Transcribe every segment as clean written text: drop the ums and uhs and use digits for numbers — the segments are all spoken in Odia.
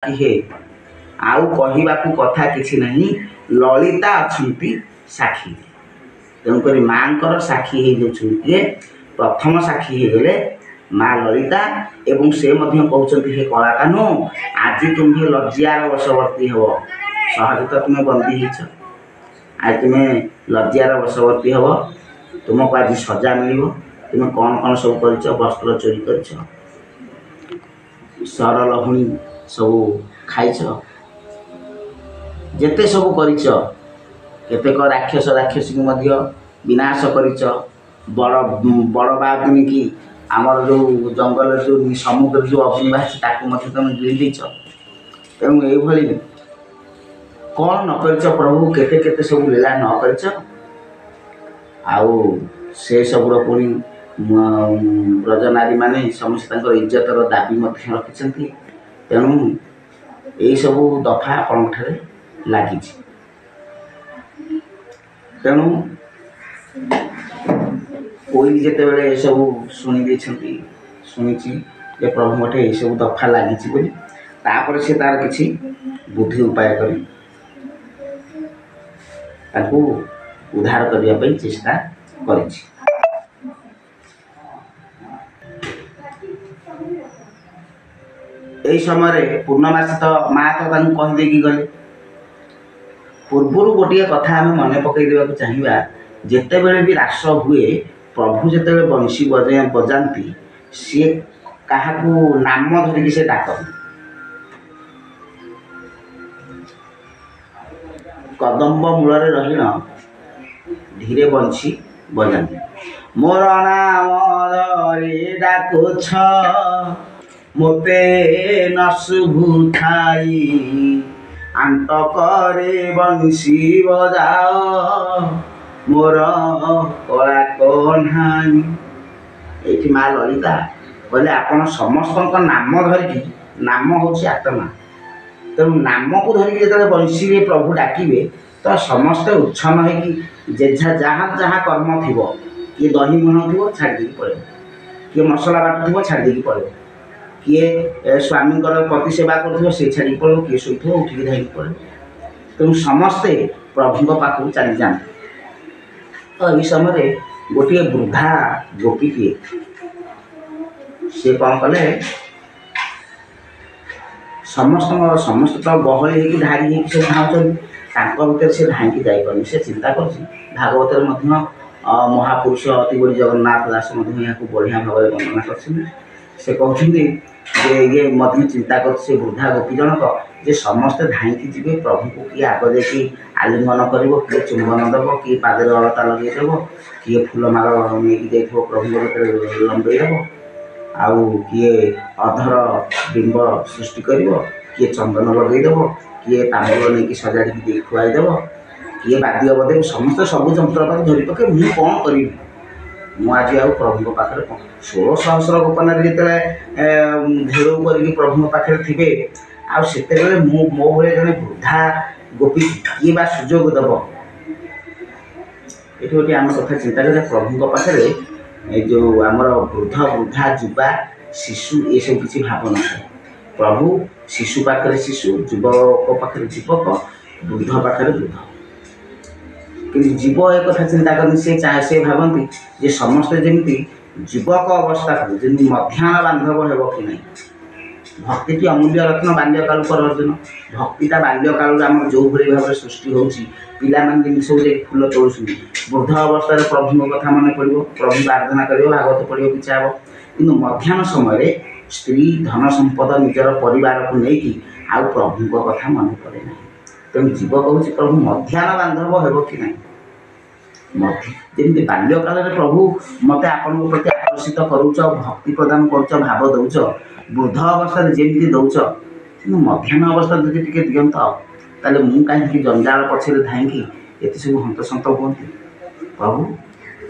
हे आउ कहवाकू कथा किछि नहीं ललिता अच्छी साक्षी तेणुक माँ साक्षी हो प्रथम साक्षी हो गले माँ ललिता एवं से कहते हे कला कानू आज तुम्हें लज्जार वशवर्ती हब सहज तो तुम्हें बंदी हो आज तुम्हें लज्जार वशवर्ती हब तुमको आज सजा मिल तुम्हें कौन कौन सब कर वस्त्र चोरी कर सरल हुई सब खाई जेते सब करतेक राक्षस राक्षसी को विनाश कर बड़ बड़ बाघनी की आमर जो जंगल जो समुद्र जो अग्नि बाहर तुम गिरी तेणु ये कौन न कर प्रभु केते केते सब लीला न कर से सबुर पुणी ब्रजनारी माने समस्त इज्जतर दाबी रखिंट तेणु यही सब दफा आपण लगी तेणु कोई जिते बड़े सब शुणी शुणी प्रभु मठे ये सब दफा लगी तापर से तार किसी बुद्धि उपाय कर उद्धार करने चेष्टा कर समय पूर्णमासी तो माँ तो कहीदे गले पूर्वर गोटे कथा आम मन पकईदा चाहिए जिते बड़े भी रास हुए प्रभु जिते बंशी बजाती सी क्या नाम धरिकी से डाक कदम्ब मूल रहीण धीरे बंशी बजाती मोर नाम धरी डाकुछ मोते न शुभु थाई आंट करे बंशी बजाओ मोर कला कन्हानी ये माँ ललिता कहले आपण समस्त नाम धरिकी नाम हूँ आत्मा तेणु नाम को धरिकी जो बंशी प्रभु डाकिबे तो समस्त उच्छन हो जहाँ जहाँ कर्म थी किए दही मुह थी छाड़ी पड़े किए मसला बाटुव छाड़ी पड़े किए स्वामी पति सेवा कर छाड़ी पड़ो किए शोथ उठिक धाई पड़े तेणु समस्ते प्रभु पाखक चली जाते तो ये समय गोटे वृद्धा गोपीटे सी कौन कले समस्त समस्त तो गहली हो धाड़ी हो धाउन भर से धाई जापर से चिंता कर भागवत महापुरुष अति बड़ी जगन्नाथ दास यहाँ बढ़िया भाव में वर्णना कर कहते ये चिंता कर वृद्धा गोपी जनक जे समस्ते धाई जी प्रभु को किए आग देखी आलिंगन कर किए चुंबन देव किए पादे अलता लगेदेव किए फूलमाल नहीं प्रभु लंबेदेव आउ किए अधर बिंब सृष्टि कर किए चंदन लगेदेव किए तांबूल नहीं सजाड़ी खुआईदेव किए बाद्य बदेव समस्त सब जंत्रपाति धरी पके मुझे कौन करी मुझे आज प्रभु पाखे 16 सहस्र गोपन जो घेर कर प्रभु पाखे थे आते मो भाई जड़े वृद्धा गोपी किए बा सुजोग देव ये गोटे आम कथा चिंता कर प्रभु पाखे जो आमर वृद्ध वृद्धा जुवा शिशु ये सब किसी भाव न प्रभु शिशु पाखे शिशु युवक पाखे युवक वृद्ध पाखे वृद्ध कि जीव एक कथा चिंता करनी से चाहे से भावती जे समस्ते जमी युवक अवस्था को जमी मध्याह्न बांधव हो कि नहीं भक्ति की अमूल्य रत्न बाल्यकाल पर अर्जुन भक्तिटा बाल्यकाल आम जो भाई भाव सृष्टि होती पाने सब फूल तोड़ुं वृद्ध अवस्था प्रभु कथा मन पड़ो प्रभु आराधना कर भागवत पढ़ो कि हे कि मध्याह्न समय स्त्री धन संपद निजर परिवार को लेकिन आउ प्रभु कथा मन पड़े ना तेणु जीव कहूँ प्रभु मध्याह्न बांधव हो कि नहीं जमी बाल्यकाल प्रभु मत आपण प्रति आकर्षित करुच भक्ति प्रदान करुच भाव दौच वृद्ध अवस्था जमी दौच कि मध्याह्न अवस्था जब टे दिंत ताले मु कहीं जंजाल पछे धाई ये सब हंतसंत हूँ प्रभु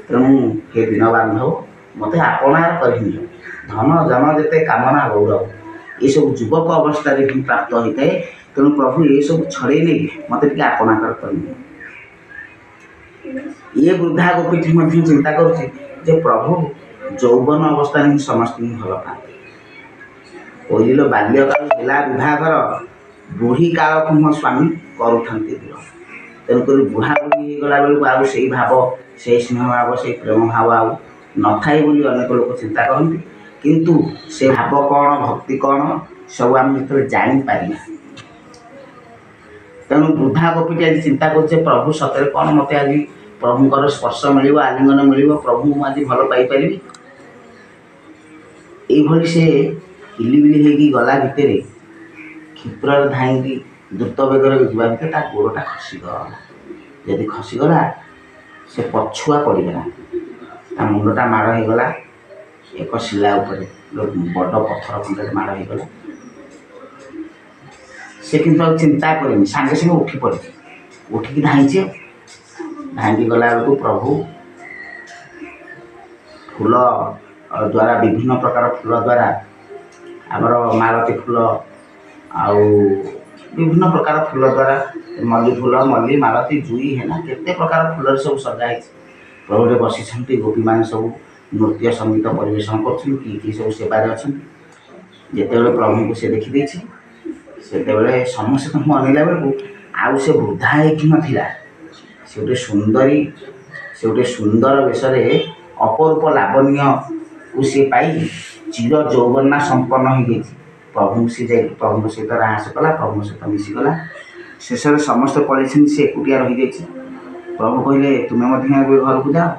तेणु हे दिन बांधव मत आपणार कर धन जन जिते कामना गौरव ये सब युवक अवस्था प्राप्त होता है तेणु प्रभु ये सब छड़े नहीं मत आपणार कर ये वृद्धा गोपी चिंता कर प्रभु जौवन अवस्था समस्त भल पाते କହିଲ ବାଲ୍ୟକାଳ ହେଲା ବିଭାଘର ବୁଢ଼ୀ କାଳକୁ ମୋ ସ୍ୱାମୀ କରୁଥାନ୍ତି ଦୂର। ତେଣୁକରି ବୁଢ଼ା ବୁଢ଼ୀ ହେଇଗଲା ବେଳକୁ ଆଉ ସେଇ ଭାବ, ସେଇ ସ୍ନେହ ଭାବ, ସେଇ ପ୍ରେମ ଭାବ ଆଉ ନଥାଏ ବୋଲି ଅନେକ ଲୋକ ଚିନ୍ତା କରନ୍ତି। କିନ୍ତୁ ସେ ଭାବ କ'ଣ, ଭକ୍ତି କ'ଣ, ସବୁ ଆମେ ଯେତେବେଳେ ଜାଣିପାରିବା। ତେଣୁ ବୃଦ୍ଧା ଗୋପୀଟି ଆଜି ଚିନ୍ତା କରୁଛେ, ପ୍ରଭୁ ସତରେ କ'ଣ ମୋତେ ଆଜି ପ୍ରଭୁଙ୍କର ସ୍ପର୍ଶ ମିଳିବ, ଆଲିଙ୍ଗନ ମିଳିବ, ପ୍ରଭୁଙ୍କୁ ମୁଁ ଆଜି ଭଲ ପାଇପାରିବି। ଏଇଭଳି ସେ କିଲିବିଲି ହେଇକି ଗଲା ଭିତରେ କ୍ଷିପ୍ରରେ ଧାଇଁକି ଦ୍ରୁତ ବେଗରେ ଯିବା ଭିତରେ ତା ଗୋଡ଼ଟା ଖସିଗଲା। ଯଦି ଖସିଗଲା ସେ ପଛୁଆ ପଡ଼ିଗଲା, ତା ମୁଣ୍ଡଟା ମାଡ଼ ହେଇଗଲା ଏକ ଶିଳା ଉପରେ, ବଡ଼ ପଥର ଖଣ୍ଡରେ ମାଡ଼ ହେଇଗଲା। ସେ କିନ୍ତୁ ଆଉ ଚିନ୍ତା କରିନି, ସାଙ୍ଗେ ସାଙ୍ଗେ ଉଠି ପଡ଼ିଛି, ଉଠିକି ଧାଇଁଛି। ଧାଇଁକି ଗଲା ବେଳକୁ ପ୍ରଭୁ ଫୁଲ ଦ୍ୱାରା, ବିଭିନ୍ନ ପ୍ରକାର ଫୁଲ ଦ୍ୱାରା, ଆମର ମାଳତୀ ଫୁଲ ଆଉ ବିଭିନ୍ନ ପ୍ରକାର ଫୁଲ ଦ୍ୱାରା, ମଲ୍ଲି ଫୁଲ, ମଲ୍ଲି, ମାଳତୀ, ଜୁଇ, ହେନା, କେତେ ପ୍ରକାର ଫୁଲରେ ସବୁ ସଜା ହେଇଛି। ପ୍ରଭୁରେ ବସିଛନ୍ତି, ଗୋପୀମାନେ ସବୁ ନୃତ୍ୟ ସଙ୍ଗୀତ ପରିବେଷଣ କରୁଛନ୍ତି, କିଏ ସବୁ ସେବାରେ ଅଛନ୍ତି। ଯେତେବେଳେ ପ୍ରଭୁଙ୍କୁ ସେ ଦେଖିଦେଇଛି, ସେତେବେଳେ ସମସ୍ତେ ତାଙ୍କୁ ଅନେଇଲା ବେଳକୁ ଆଉ ସେ ବୃଦ୍ଧା ହେଇକି ନଥିଲା, ସେ ଗୋଟେ ସୁନ୍ଦରୀ, ସେ ଗୋଟେ ସୁନ୍ଦର ବେଶରେ ଅପରୂପ ଲାବଣ୍ୟକୁ ସେ ପାଇ ଚିର ଯୌବନା ସମ୍ପନ୍ନ ହୋଇଯାଇଛି। ପ୍ରଭୁଙ୍କୁ ସେ ଯାଇ ପ୍ରଭୁଙ୍କ ସହିତ ରାହାସ କଲା, ପ୍ରଭୁଙ୍କ ସହିତ ମିଶିଗଲା। ଶେଷରେ ସମସ୍ତେ ପଳେଇଛନ୍ତି, ସେ ଏକୁଟିଆ ରହିଯାଇଛି। ପ୍ରଭୁ କହିଲେ, ତୁମେ ମଧ୍ୟ ଏବେ ଘରକୁ ଯାଅ।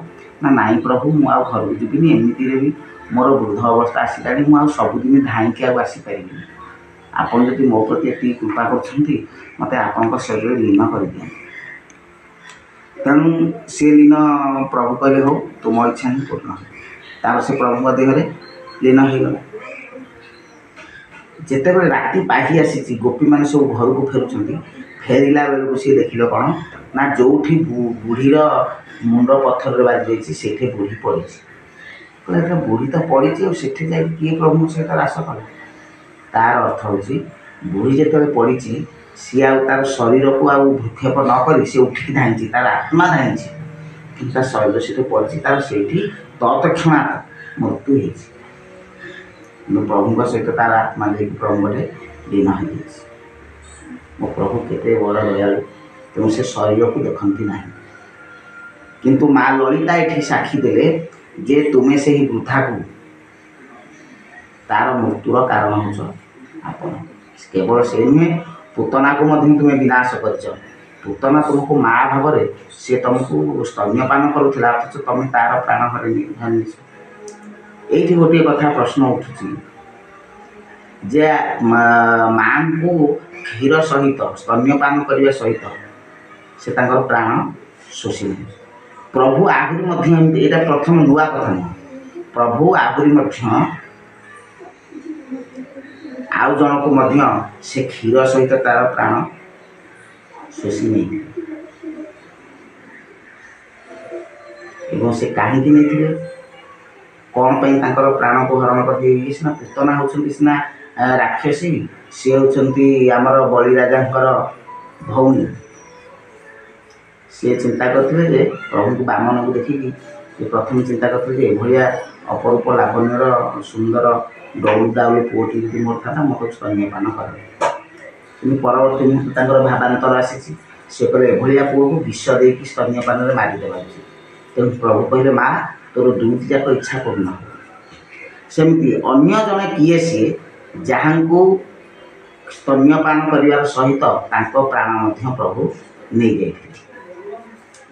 ନା ନାଇଁ ପ୍ରଭୁ, ମୁଁ ଆଉ ଘରକୁ ଯିବିନି, ଏମିତିରେ ବି ମୋର ବୃଦ୍ଧ ଅବସ୍ଥା ଆସିଲାଣି, ମୁଁ ଆଉ ସବୁଦିନ ଧାଇଁକି ଆଉ ଆସିପାରିବିନି। ଆପଣ ଯଦି ମୋ ପ୍ରତି ଏତିକି କୃପା କରୁଛନ୍ତି, ମୋତେ ଆପଣଙ୍କ ଶରୀରରେ ଲୀନ କରିଦିଅନ୍ତୁ। ତେଣୁ ସେ ଲୀନ, ପ୍ରଭୁ କହିଲେ ହଉ, ତୁମ ଇଚ୍ଛା ହିଁ ପୂର୍ଣ୍ଣ ହେବ। ତାପରେ ସେ ପ୍ରଭୁଙ୍କ ଦେହରେ ଲୀନ ହେଇଗଲା। ଯେତେବେଳେ ରାତି ପାହି ଆସିଛି, ଗୋପୀମାନେ ସବୁ ଘରକୁ ଫେରୁଛନ୍ତି, ଫେରିଲା ବେଳକୁ ସିଏ ଦେଖିଲେ କ'ଣ ନା, ଯେଉଁଠି ବୁଢ଼ୀର ମୁଣ୍ଡ ପଥରରେ ବାଜିଯାଇଛି ସେଇଠି ବୁଢ଼ୀ ପଡ଼ିଛି। କହିଲେ, ଏଟା ବୁଢ଼ୀ ତ ପଡ଼ିଛି, ଆଉ ସେଠି ଯାଇକି କିଏ ପ୍ରଭୁଙ୍କ ସହିତ ରାସ କଲା? ତାର ଅର୍ଥ ହେଉଛି, ବୁଢ଼ୀ ଯେତେବେଳେ ପଡ଼ିଛି, ସିଏ ଆଉ ତାର ଶରୀରକୁ ଆଉ ଭୃକ୍ଷେପ ନ କରି ସେ ଉଠିକି ଧାଇଁଛି, ତାର ଆତ୍ମା ଧାଇଁଛି, କିନ୍ତୁ ତା ଶରୀର ସେଠି ପଡ଼ିଛି, ତାର ସେଇଠି ତତ୍କ୍ଷଣାତ୍ ମୃତ୍ୟୁ ହେଇଛି। କିନ୍ତୁ ପ୍ରଭୁଙ୍କ ସହିତ ତାର ଆତ୍ମା ଯାଇକି ପ୍ରଭୁଙ୍କରେ ଲୀନ ହେଇଯାଇଛି। ମୋ ପ୍ରଭୁ କେତେ ବଡ଼ ଦୟାଳୁ, ତେଣୁ ସେ ଶରୀରକୁ ଦେଖନ୍ତି ନାହିଁ। କିନ୍ତୁ ମା ଲଳିତା ଏଠି ସାକ୍ଷୀ ଦେଲେ ଯେ ତୁମେ ସେହି ବୃଦ୍ଧାକୁ, ତାର ମୃତ୍ୟୁର କାରଣ ହେଉଛ ଆପଣ। କେବଳ ସେ ନୁହେଁ, ପୁତନାକୁ ମଧ୍ୟ ତୁମେ ବିନାଶ କରିଛ। ପୁତନା ତୁମକୁ ମା ଭାବରେ, ସେ ତୁମକୁ ସ୍ତନ୍ୟପାନ କରୁଥିଲା, ଅଥଚ ତୁମେ ତାର ପ୍ରାଣ ହରାଇଛ। ଏଇଠି ଗୋଟିଏ କଥା ପ୍ରଶ୍ନ ଉଠୁଛି ଯେ ମାଙ୍କୁ କ୍ଷୀର ସହିତ, ସ୍ତନ୍ୟପାନ କରିବା ସହିତ ସେ ତାଙ୍କର ପ୍ରାଣ ଶୋଷି ନେବେ। ପ୍ରଭୁ ଆହୁରି ମଧ୍ୟ ଏମିତି, ଏଇଟା ପ୍ରଥମ ନୂଆ କଥା ନୁହଁ, ପ୍ରଭୁ ଆହୁରି ମଧ୍ୟ ଆଉ ଜଣକୁ ମଧ୍ୟ ସେ କ୍ଷୀର ସହିତ ତାର ପ୍ରାଣ ଶୋଷି ନେଇଥିଲେ। ଏବଂ ସେ କାହିଁକି ନେଇଥିଲେ, କ'ଣ ପାଇଁ ତାଙ୍କର ପ୍ରାଣକୁ ହରଣ କରିଥିଲେ? ଇଏ ସିନା ପୁତନା ହେଉଛନ୍ତି ସିନା ରାକ୍ଷସୀ, ସିଏ ହେଉଛନ୍ତି ଆମର ବଳିରାଜାଙ୍କର ଭଉଣୀ। ସିଏ ଚିନ୍ତା କରିଥିଲେ ଯେ, ପ୍ରଭୁଙ୍କୁ ବାମନକୁ ଦେଖିକି ସେ ପ୍ରଥମେ ଚିନ୍ତା କରିଥିଲେ ଯେ, ଏଭଳିଆ ଅପରୂପ ଲାବଣ୍ୟର ସୁନ୍ଦର ଡଉଲ ଡାଉଲ ପୁଅଟି ଯଦି ମୋର ଥାନ୍ତା, ମୋତେ ସ୍ତନ୍ୟପାନ କରେ। କିନ୍ତୁ ପରବର୍ତ୍ତୀ ମୁହୂର୍ତ୍ତେ ତାଙ୍କର ଭାବାନ୍ତର ଆସିଛି, ସେ କହିଲେ ଏଭଳିଆ ପୁଅକୁ ବିଷ ଦେଇକି ସ୍ତନ୍ୟପାନରେ ମାରିଦେବା ଉଚିତ। ତେଣୁ ପ୍ରଭୁ କହିଲେ, ମା, ତୋର ଦୁଇଟି ଯାକ ଇଚ୍ଛା ପୂର୍ଣ୍ଣ ହେବ। ସେମିତି ଅନ୍ୟ ଜଣେ କିଏ ସିଏ, ଯାହାଙ୍କୁ ସ୍ତନ୍ୟପାନ କରିବାର ସହିତ ତାଙ୍କ ପ୍ରାଣ ମଧ୍ୟ ପ୍ରଭୁ ନେଇଯାଇଥିଲେ।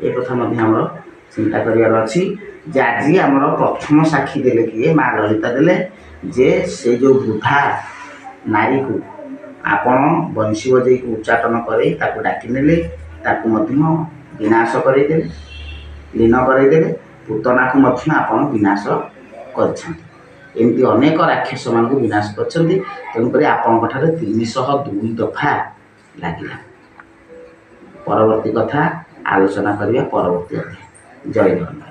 ଏ କଥା ମଧ୍ୟ ଆମର ଚିନ୍ତା କରିବାର ଅଛି ଯେ ଆଜି ଆମର ପ୍ରଥମ ସାକ୍ଷୀ ଦେଲେ କିଏ? ମା ଲଳିତା ଦେଲେ ଯେ ସେ ଯେଉଁ ବୃଦ୍ଧା ନାରୀକୁ ଆପଣ ବଂଶୀ ବଜେଇକି ଉଚ୍ଚାଟନ କରେଇ ତାକୁ ଡାକି ନେଲେ, ତାକୁ ମଧ୍ୟ ବିନାଶ କରେଇଦେଲେ, ଲୀନ କରେଇଦେଲେ। ପୁତନାକୁ ମଧ୍ୟ ଆପଣ ବିନାଶ କରିଛନ୍ତି। ଏମିତି ଅନେକ ରାକ୍ଷସମାନଙ୍କୁ ବିନାଶ କରିଛନ୍ତି। ତେଣୁକରି ଆପଣଙ୍କ ଠାରେ 302 ଦଫା ଲାଗିଲା। ପରବର୍ତ୍ତୀ କଥା ଆଲୋଚନା କରିବା ପରବର୍ତ୍ତୀ ଅଧ୍ୟାୟ। ଜୟ ଜଗନ୍ନାଥ।